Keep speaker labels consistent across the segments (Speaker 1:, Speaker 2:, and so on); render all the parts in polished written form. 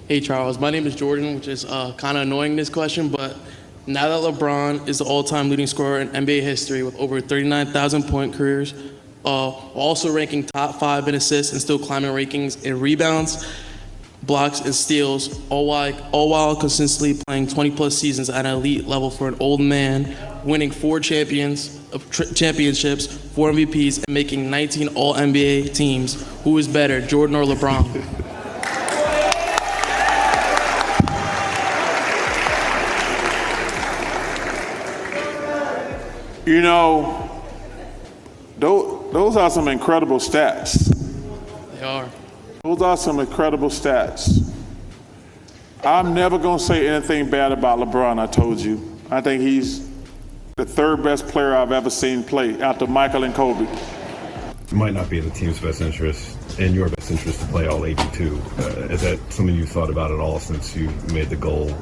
Speaker 1: Hey Charles, my name is Jordan, which is kind of annoying this question, but now that LeBron is the all-time leading scorer in NBA history with over 39,000 point careers, also ranking top 5 in assists and still climbing rankings in rebounds, blocks, and steals, all while consistently playing 20-plus seasons at an elite level for an old man, winning 4 championships, 4 MVPs, and making 19 All-NBA teams. Who is better, Jordan or LeBron?
Speaker 2: You know, those are some incredible stats.
Speaker 1: They are.
Speaker 2: Those are some incredible stats. I'm never going to say anything bad about LeBron, I told you. I think he's the 3rd best player I've ever seen play after Michael and Kobe.
Speaker 3: It might not be in the team's best interest, in your best interest, to play all 82. Is that something you've thought about at all since you made the goal?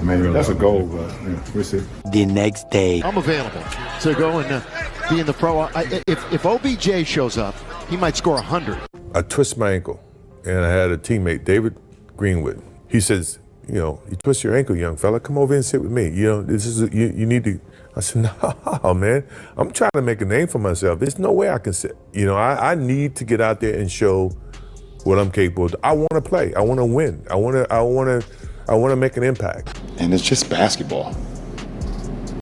Speaker 4: Man, that's a goal, but we'll see.
Speaker 5: The next day.
Speaker 6: I'm available to go and be in the pro. If OBJ shows up, he might score 100.
Speaker 4: I twist my ankle, and I had a teammate, David Greenwood. He says, you twist your ankle, young fella. Come over and sit with me. This is you need to. I said, no, man. I'm trying to make a name for myself. There's no way I can sit. I need to get out there and show what I'm capable of. I want to play. I want to win. I want to make an impact.
Speaker 7: And it's just basketball.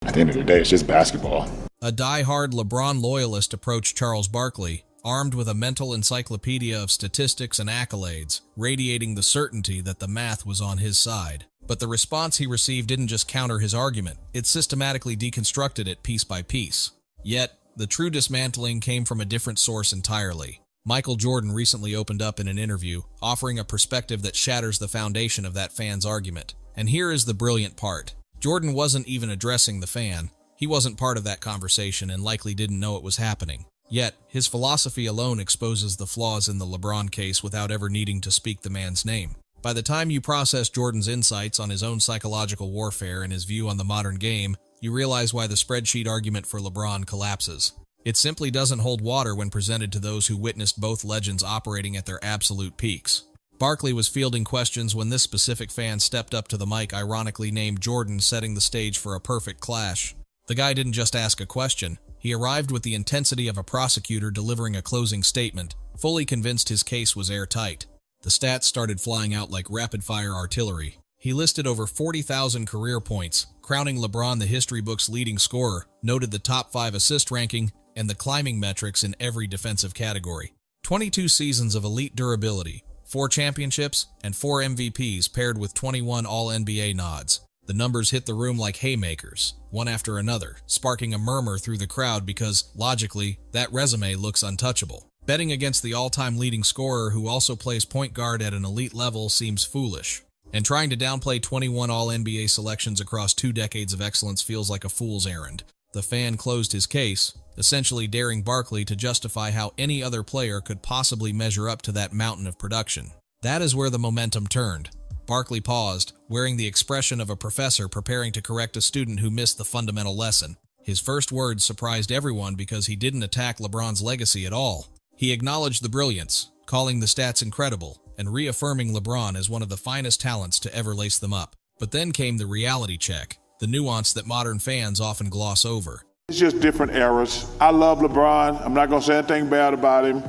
Speaker 7: At the end of the day, it's just basketball.
Speaker 8: A die-hard LeBron loyalist approached Charles Barkley, armed with a mental encyclopedia of statistics and accolades, radiating the certainty that the math was on his side. But the response he received didn't just counter his argument, it systematically deconstructed it piece by piece. Yet, the true dismantling came from a different source entirely. Michael Jordan recently opened up in an interview, offering a perspective that shatters the foundation of that fan's argument. And here is the brilliant part. Jordan wasn't even addressing the fan. He wasn't part of that conversation and likely didn't know it was happening. Yet, his philosophy alone exposes the flaws in the LeBron case without ever needing to speak the man's name. By the time you process Jordan's insights on his own psychological warfare and his view on the modern game, you realize why the spreadsheet argument for LeBron collapses. It simply doesn't hold water when presented to those who witnessed both legends operating at their absolute peaks. Barkley was fielding questions when this specific fan stepped up to the mic, ironically named Jordan, setting the stage for a perfect clash. The guy didn't just ask a question. He arrived with the intensity of a prosecutor delivering a closing statement, fully convinced his case was airtight. The stats started flying out like rapid-fire artillery. He listed over 40,000 career points, crowning LeBron the history book's leading scorer, noted the top 5 assist ranking, and the climbing metrics in every defensive category. 22 seasons of elite durability, 4 championships, and 4 MVPs paired with 21 All-NBA nods. The numbers hit the room like haymakers, one after another, sparking a murmur through the crowd because, logically, that resume looks untouchable. Betting against the all-time leading scorer who also plays point guard at an elite level seems foolish. And trying to downplay 21 All-NBA selections across 2 decades of excellence feels like a fool's errand. The fan closed his case, essentially daring Barkley to justify how any other player could possibly measure up to that mountain of production. That is where the momentum turned. Barkley paused, wearing the expression of a professor preparing to correct a student who missed the fundamental lesson. His first words surprised everyone because he didn't attack LeBron's legacy at all. He acknowledged the brilliance, calling the stats incredible, and reaffirming LeBron as one of the finest talents to ever lace them up. But then came the reality check, the nuance that modern fans often gloss over.
Speaker 2: It's just different eras. I love LeBron. I'm not going to say anything bad about him.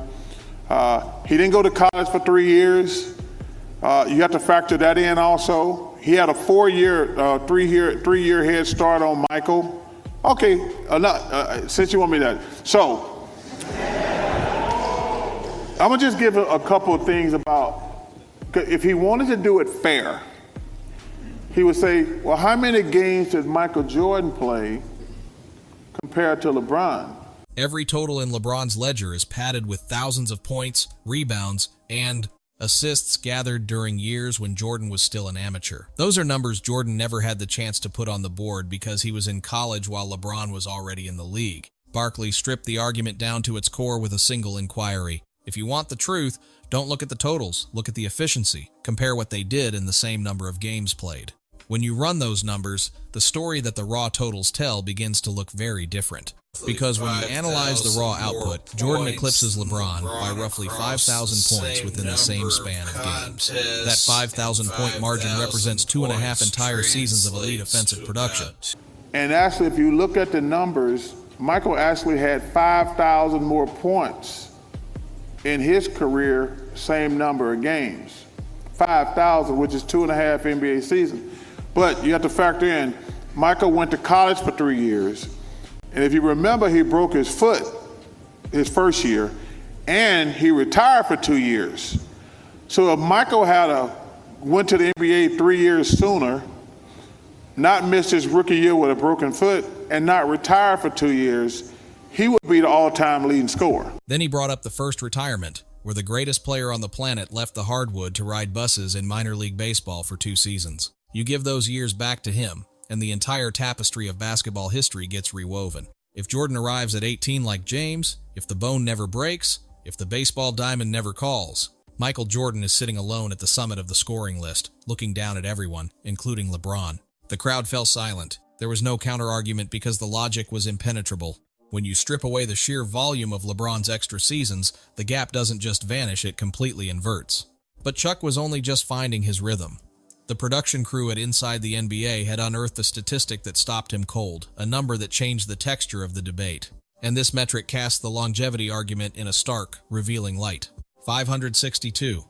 Speaker 2: He didn't go to college for 3 years. You have to factor that in also. He had a 3-year head start on Michael. Okay, since you want me to. So, I'm going to just give a couple of things about, if he wanted to do it fair, he would say, well, how many games did Michael Jordan play compared to LeBron?
Speaker 8: Every total in LeBron's ledger is padded with thousands of points, rebounds, and assists gathered during years when Jordan was still an amateur. Those are numbers Jordan never had the chance to put on the board because he was in college while LeBron was already in the league. Barkley stripped the argument down to its core with a single inquiry. If you want the truth, don't look at the totals, look at the efficiency. Compare what they did in the same number of games played. When you run those numbers, the story that the raw totals tell begins to look very different. Because when you analyze the raw output, Jordan eclipses LeBron by roughly 5,000 points within the same span of games. That 5,000-point margin represents 2.5 entire seasons of elite offensive production.
Speaker 2: And actually, if you look at the numbers, Michael actually had 5,000 more points in his career, same number of games. 5,000, which is 2.5 NBA seasons. But you have to factor in, Michael went to college for 3 years. And if you remember, he broke his foot his first year, and he retired for 2 years. So if Michael went to the NBA 3 years sooner, not missed his rookie year with a broken foot, and not retired for 2 years, he would be the all-time leading scorer.
Speaker 8: Then he brought up the first retirement, where the greatest player on the planet left the hardwood to ride buses in minor league baseball for 2 seasons. You give those years back to him, and the entire tapestry of basketball history gets rewoven. If Jordan arrives at 18 like James, if the bone never breaks, if the baseball diamond never calls, Michael Jordan is sitting alone at the summit of the scoring list, looking down at everyone, including LeBron. The crowd fell silent. There was no counter-argument because the logic was impenetrable. When you strip away the sheer volume of LeBron's extra seasons, the gap doesn't just vanish, it completely inverts. But Chuck was only just finding his rhythm. The production crew at Inside the NBA had unearthed a statistic that stopped him cold, a number that changed the texture of the debate. And this metric cast the longevity argument in a stark, revealing light. 562.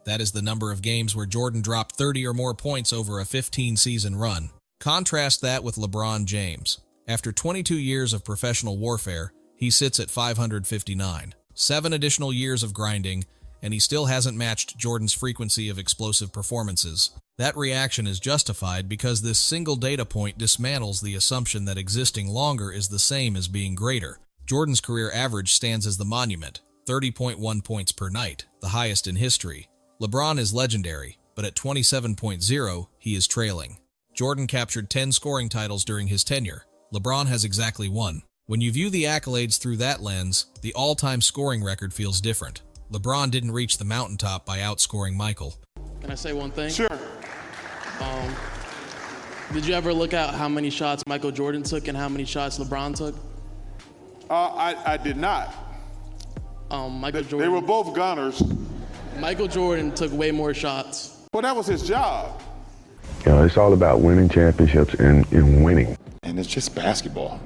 Speaker 8: That is the number of games where Jordan dropped 30 or more points over a 15-season run. Contrast that with LeBron James. After 22 years of professional warfare, he sits at 559. 7 additional years of grinding, and he still hasn't matched Jordan's frequency of explosive performances. That reaction is justified because this single data point dismantles the assumption that existing longer is the same as being greater. Jordan's career average stands as the monument, 30.1 points per night, the highest in history. LeBron is legendary, but at 27.0, he is trailing. Jordan captured 10 scoring titles during his tenure. LeBron has exactly 1. When you view the accolades through that lens, the all-time scoring record feels different. LeBron didn't reach the mountaintop by outscoring Michael.
Speaker 1: Can I say one thing?
Speaker 2: Sure.
Speaker 1: Did you ever look at how many shots Michael Jordan took and how many shots LeBron took?
Speaker 2: I did not.
Speaker 1: Michael Jordan.
Speaker 2: They were both gunners.
Speaker 1: Michael Jordan took way more shots.
Speaker 2: Well, that was his job.
Speaker 5: You know, it's all about winning championships and winning.
Speaker 7: And it's just basketball.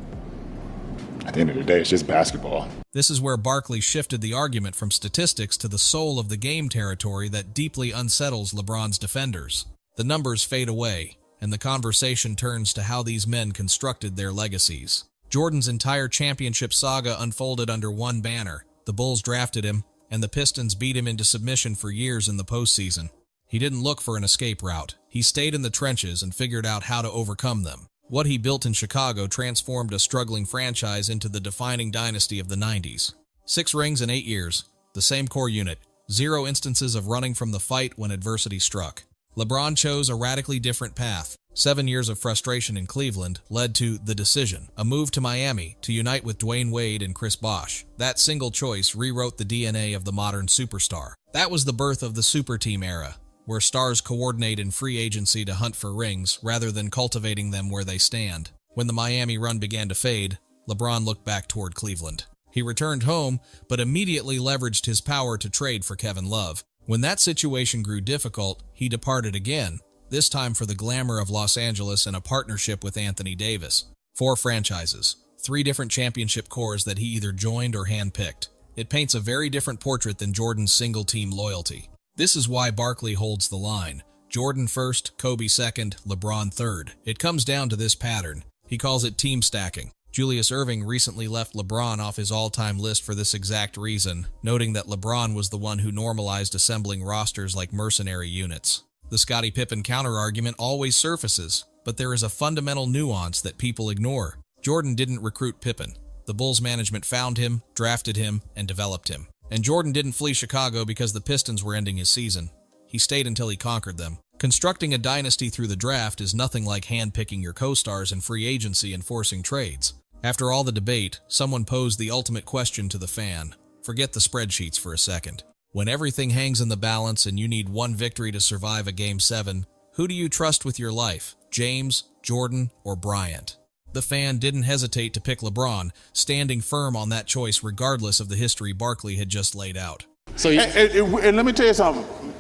Speaker 7: At the end of the day, it's just basketball.
Speaker 8: This is where Barkley shifted the argument from statistics to the soul of the game territory that deeply unsettles LeBron's defenders. The numbers fade away, and the conversation turns to how these men constructed their legacies. Jordan's entire championship saga unfolded under one banner. The Bulls drafted him, and the Pistons beat him into submission for years in the postseason. He didn't look for an escape route. He stayed in the trenches and figured out how to overcome them. What he built in Chicago transformed a struggling franchise into the defining dynasty of the 90s. 6 rings in 8 years, the same core unit, 0 instances of running from the fight when adversity struck. LeBron chose a radically different path. 7 years of frustration in Cleveland led to the decision, a move to Miami to unite with Dwayne Wade and Chris Bosh. That single choice rewrote the DNA of the modern superstar. That was the birth of the super team era, where stars coordinate in free agency to hunt for rings rather than cultivating them where they stand. When the Miami run began to fade, LeBron looked back toward Cleveland. He returned home, but immediately leveraged his power to trade for Kevin Love. When that situation grew difficult, he departed again, this time for the glamour of Los Angeles and a partnership with Anthony Davis. 4 franchises, 3 different championship cores that he either joined or handpicked. It paints a very different portrait than Jordan's single-team loyalty. This is why Barkley holds the line. Jordan first, Kobe second, LeBron third. It comes down to this pattern. He calls it team stacking. Julius Erving recently left LeBron off his all-time list for this exact reason, noting that LeBron was the one who normalized assembling rosters like mercenary units. The Scottie Pippen counter-argument always surfaces, but there is a fundamental nuance that people ignore. Jordan didn't recruit Pippen. The Bulls management found him, drafted him, and developed him. And Jordan didn't flee Chicago because the Pistons were ending his season. He stayed until he conquered them. Constructing a dynasty through the draft is nothing like handpicking your co-stars in free agency and forcing trades. After all the debate, someone posed the ultimate question to the fan. Forget the spreadsheets for a second. When everything hangs in the balance and you need one victory to survive a Game 7, Who do you trust with your life, James, Jordan, or Bryant? The fan didn't hesitate to pick LeBron, standing firm on that choice regardless of the history Barkley had just laid out.
Speaker 1: So
Speaker 2: And let me tell you something.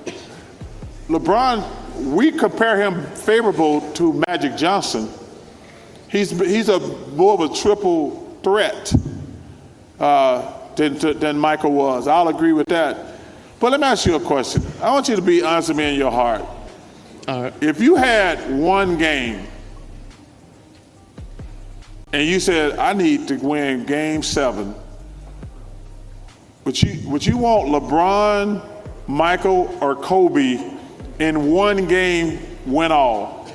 Speaker 2: LeBron, we compare him favorable to Magic Johnson. He's a more of a triple threat than Michael was. I'll agree with that. But let me ask you a question. I want you to be honest with me in your heart.
Speaker 1: all right.
Speaker 2: If you had one game and you said, I need to win game 7, would you want LeBron, Michael, or Kobe in one game win all?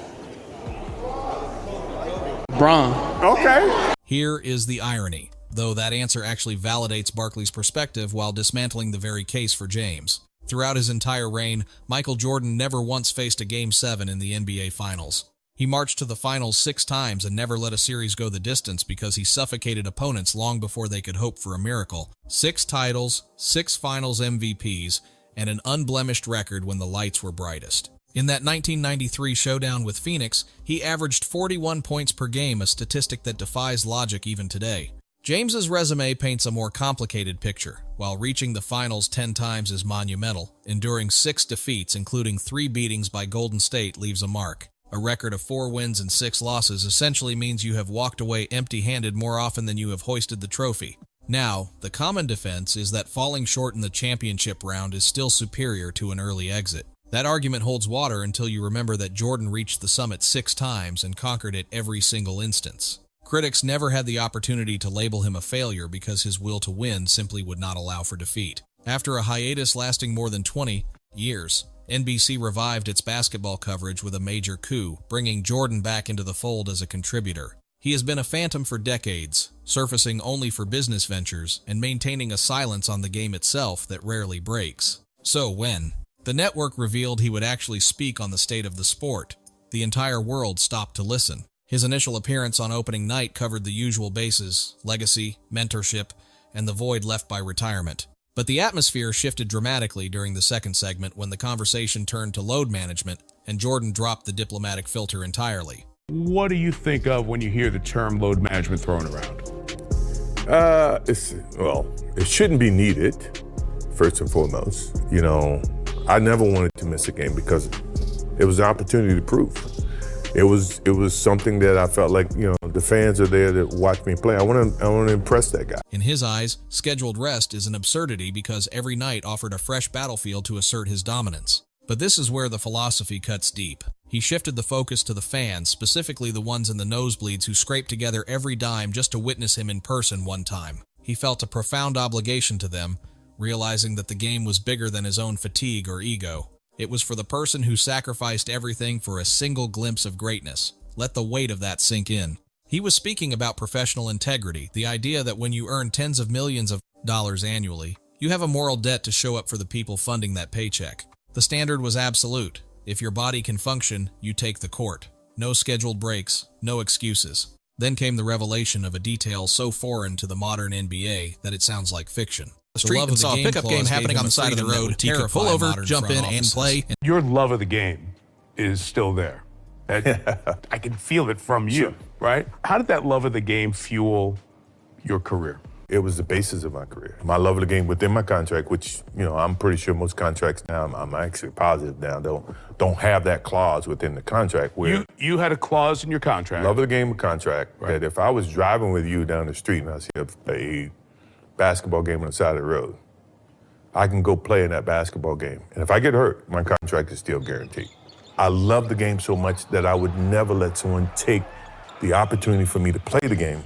Speaker 1: Bron.
Speaker 2: Okay.
Speaker 8: Here is the irony, though that answer actually validates Barkley's perspective while dismantling the very case for James. Throughout his entire reign, Michael Jordan never once faced a Game 7 in the NBA Finals. He marched to the finals 6 times and never let a series go the distance because he suffocated opponents long before they could hope for a miracle. 6 titles, 6 finals MVPs, and an unblemished record when the lights were brightest. In that 1993 showdown with Phoenix, he averaged 41 points per game, a statistic that defies logic even today. James's resume paints a more complicated picture. While reaching the finals 10 times is monumental, enduring 6 defeats, including 3 beatings by Golden State, leaves a mark. A record of 4 wins and 6 losses essentially means you have walked away empty-handed more often than you have hoisted the trophy. Now, the common defense is that falling short in the championship round is still superior to an early exit. That argument holds water until you remember that Jordan reached the summit 6 times and conquered it every single instance. Critics never had the opportunity to label him a failure because his will to win simply would not allow for defeat. After a hiatus lasting more than 20 years, NBC revived its basketball coverage with a major coup, bringing Jordan back into the fold as a contributor. He has been a phantom for decades, surfacing only for business ventures and maintaining a silence on the game itself that rarely breaks. So when the network revealed he would actually speak on the state of the sport, the entire world stopped to listen. His initial appearance on opening night covered the usual bases: legacy, mentorship, and the void left by retirement. But the atmosphere shifted dramatically during the second segment when the conversation turned to load management and Jordan dropped the diplomatic filter entirely.
Speaker 9: What do you think of when you hear the term load management thrown around?
Speaker 4: It shouldn't be needed, first and foremost. You know, I never wanted to miss a game because it was an opportunity to prove. It was something that I felt like, you know, the fans are there to watch me play. I want to impress that guy.
Speaker 8: In his eyes, scheduled rest is an absurdity because every night offered a fresh battlefield to assert his dominance. But this is where the philosophy cuts deep. He shifted the focus to the fans, specifically the ones in the nosebleeds who scraped together every dime just to witness him in person one time. He felt a profound obligation to them, realizing that the game was bigger than his own fatigue or ego. It was for the person who sacrificed everything for a single glimpse of greatness. Let the weight of that sink in. He was speaking about professional integrity, the idea that when you earn tens of millions of dollars annually, you have a moral debt to show up for the people funding that paycheck. The standard was absolute. If your body can function, you take the court. No scheduled breaks, no excuses. Then came the revelation of a detail so foreign to the modern NBA that it sounds like fiction. The street and saw a pickup game happening on the side of the road. He could pull over, jump in, and play.
Speaker 9: Your love of the game is still there. I can feel it from you,
Speaker 4: Sure.
Speaker 9: right? How did that love of the game fuel your career?
Speaker 4: It was the basis of my career. My love of the game within my contract, which, you know, I'm pretty sure most contracts now, I'm actually positive now, don't have that clause within the contract where
Speaker 9: You had a clause in your contract.
Speaker 4: love of the game contract that if I was driving with you down the street and I see a basketball game on the side of the road, I can go play in that basketball game. And if I get hurt, my contract is still guaranteed. I love the game so much that I would never let someone take the opportunity for me to play the game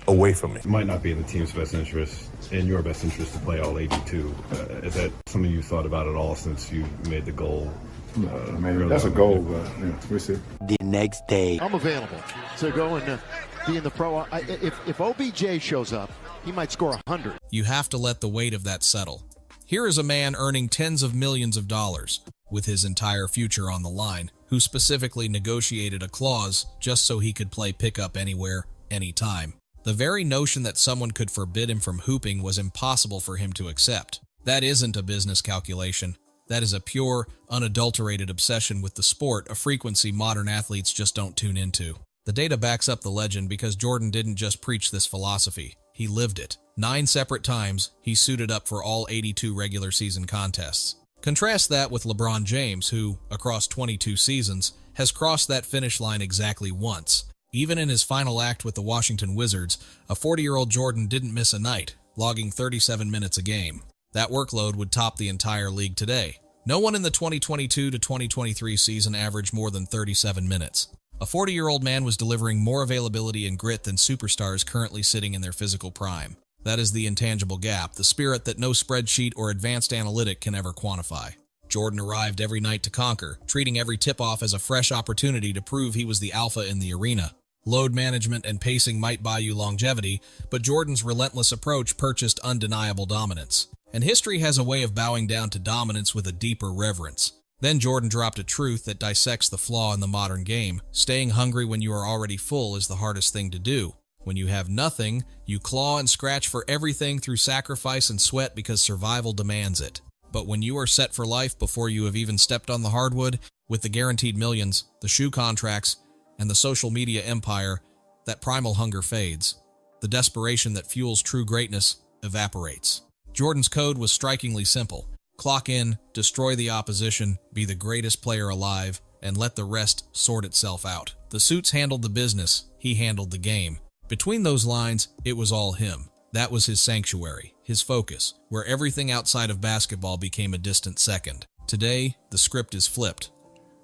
Speaker 4: away from me.
Speaker 3: It might not be in the team's best interest, in your best interest, to play all 82. Is that something you thought about at all since you made the goal?
Speaker 7: That's a goal, but we'll see.
Speaker 10: The next day.
Speaker 6: I'm available to go and be in the pro. If OBJ shows up, he might score 100.
Speaker 8: You have to let the weight of that settle. Here is a man earning tens of millions of dollars, with his entire future on the line, who specifically negotiated a clause just so he could play pickup anywhere, anytime. The very notion that someone could forbid him from hooping was impossible for him to accept. That isn't a business calculation. That is a pure, unadulterated obsession with the sport, a frequency modern athletes just don't tune into. The data backs up the legend because Jordan didn't just preach this philosophy, he lived it. 9 separate times, he suited up for all 82 regular season contests. Contrast that with LeBron James, who, across 22 seasons, has crossed that finish line exactly once. Even in his final act with the Washington Wizards, a 40-year-old Jordan didn't miss a night, logging 37 minutes a game. That workload would top the entire league today. No one in the 2022 to 2023 season averaged more than 37 minutes. A 40-year-old man was delivering more availability and grit than superstars currently sitting in their physical prime. That is the intangible gap, the spirit that no spreadsheet or advanced analytic can ever quantify. Jordan arrived every night to conquer, treating every tip-off as a fresh opportunity to prove he was the alpha in the arena. Load management and pacing might buy you longevity, but Jordan's relentless approach purchased undeniable dominance. And history has a way of bowing down to dominance with a deeper reverence. Then Jordan dropped a truth that dissects the flaw in the modern game. Staying hungry when you are already full is the hardest thing to do. When you have nothing, you claw and scratch for everything through sacrifice and sweat because survival demands it. But when you are set for life before you have even stepped on the hardwood, with the guaranteed millions, the shoe contracts, and the social media empire, that primal hunger fades. The desperation that fuels true greatness evaporates. Jordan's code was strikingly simple. Clock in, destroy the opposition, be the greatest player alive, and let the rest sort itself out. The suits handled the business, he handled the game. Between those lines, it was all him. That was his sanctuary, his focus, where everything outside of basketball became a distant second. Today, the script is flipped.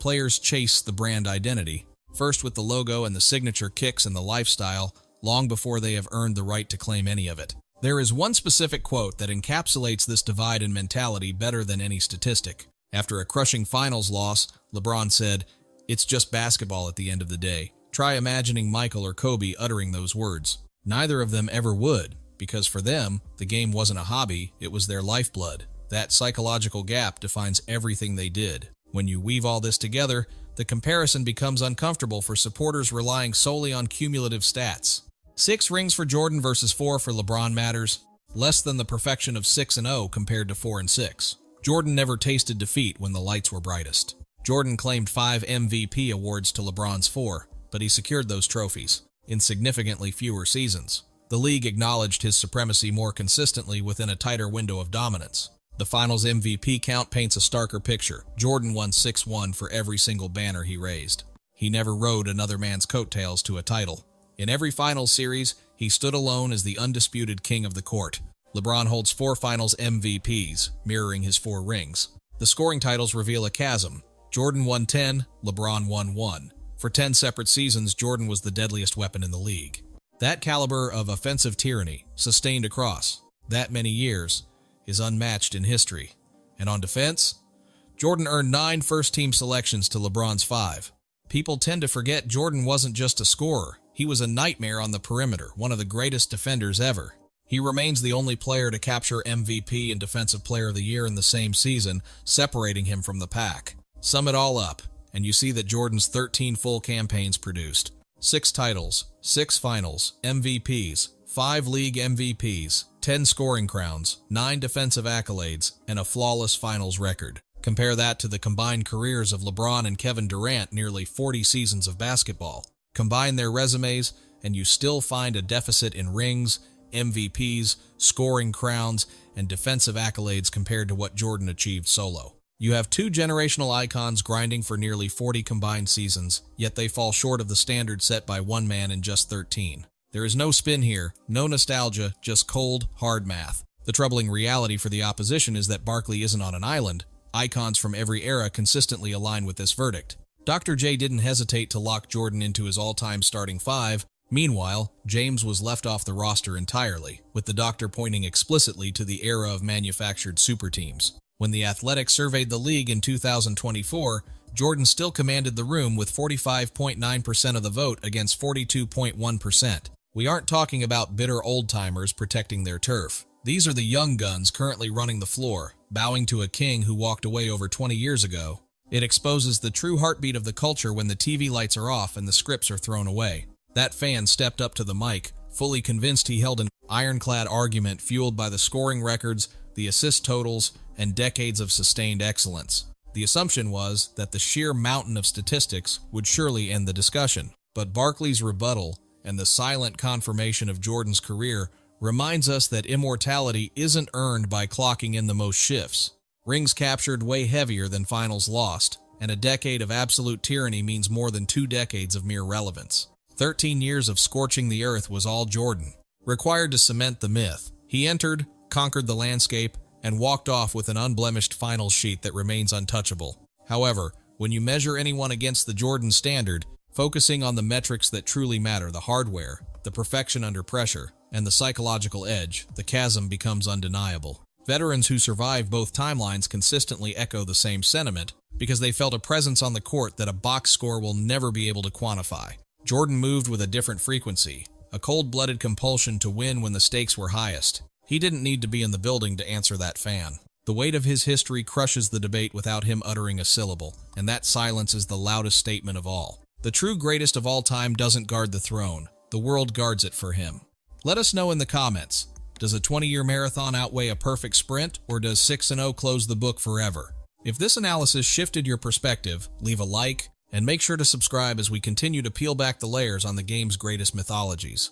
Speaker 8: Players chase the brand identity, first with the logo and the signature kicks and the lifestyle, long before they have earned the right to claim any of it. There is one specific quote that encapsulates this divide in mentality better than any statistic. After a crushing finals loss, LeBron said, "It's just basketball at the end of the day." Try imagining Michael or Kobe uttering those words. Neither of them ever would, because for them, the game wasn't a hobby, it was their lifeblood. That psychological gap defines everything they did. When you weave all this together, the comparison becomes uncomfortable for supporters relying solely on cumulative stats. 6 rings for Jordan versus 4 for LeBron matters, less than the perfection of 6-0 compared to 4-6. Jordan never tasted defeat when the lights were brightest. Jordan claimed 5 MVP awards to LeBron's 4, but he secured those trophies in significantly fewer seasons. The league acknowledged his supremacy more consistently within a tighter window of dominance. The finals MVP count paints a starker picture. Jordan won 6-1 for every single banner he raised. He never rode another man's coattails to a title. In every finals series, he stood alone as the undisputed king of the court. LeBron holds 4 finals MVPs, mirroring his 4 rings. The scoring titles reveal a chasm. Jordan won 10, LeBron won 1. For 10 separate seasons, Jordan was the deadliest weapon in the league. That caliber of offensive tyranny, sustained across that many years, is unmatched in history. And on defense, Jordan earned 9 first-team selections to LeBron's 5. People tend to forget Jordan wasn't just a scorer. He was a nightmare on the perimeter, one of the greatest defenders ever. He remains the only player to capture MVP and Defensive Player of the Year in the same season, separating him from the pack. Sum it all up, and you see that Jordan's 13 full campaigns produced 6 titles, 6 finals, MVPs, 5 league MVPs, 10 scoring crowns, 9 defensive accolades, and a flawless finals record. Compare that to the combined careers of LeBron and Kevin Durant, nearly 40 seasons of basketball. Combine their resumes, and you still find a deficit in rings, MVPs, scoring crowns, and defensive accolades compared to what Jordan achieved solo. You have 2 generational icons grinding for nearly 40 combined seasons, yet they fall short of the standard set by one man in just 13. There is no spin here, no nostalgia, just cold, hard math. The troubling reality for the opposition is that Barkley isn't on an island. Icons from every era consistently align with this verdict. Dr. J didn't hesitate to lock Jordan into his all-time starting 5. Meanwhile, James was left off the roster entirely, with the doctor pointing explicitly to the era of manufactured super teams. When The Athletic surveyed the league in 2024, Jordan still commanded the room with 45.9% of the vote against 42.1%. We aren't talking about bitter old-timers protecting their turf. These are the young guns currently running the floor, bowing to a king who walked away over 20 years ago. It exposes the true heartbeat of the culture when the TV lights are off and the scripts are thrown away. That fan stepped up to the mic, fully convinced he held an ironclad argument fueled by the scoring records, the assist totals, and decades of sustained excellence. The assumption was that the sheer mountain of statistics would surely end the discussion. But Barkley's rebuttal and the silent confirmation of Jordan's career reminds us that immortality isn't earned by clocking in the most shifts. Rings captured weigh heavier than finals lost, and a decade of absolute tyranny means more than 2 decades of mere relevance. 13 years of scorching the earth was all Jordan. Required to cement the myth, he entered, conquered the landscape, and walked off with an unblemished finals sheet that remains untouchable. However, when you measure anyone against the Jordan standard, focusing on the metrics that truly matter, the hardware, the perfection under pressure, and the psychological edge, the chasm becomes undeniable. Veterans who survive both timelines consistently echo the same sentiment because they felt a presence on the court that a box score will never be able to quantify. Jordan moved with a different frequency, a cold-blooded compulsion to win when the stakes were highest. He didn't need to be in the building to answer that fan. The weight of his history crushes the debate without him uttering a syllable, and that silence is the loudest statement of all. The true greatest of all time doesn't guard the throne. The world guards it for him. Let us know in the comments. Does a 20-year marathon outweigh a perfect sprint, or does 6-0 close the book forever? If this analysis shifted your perspective, leave a like, and make sure to subscribe as we continue to peel back the layers on the game's greatest mythologies.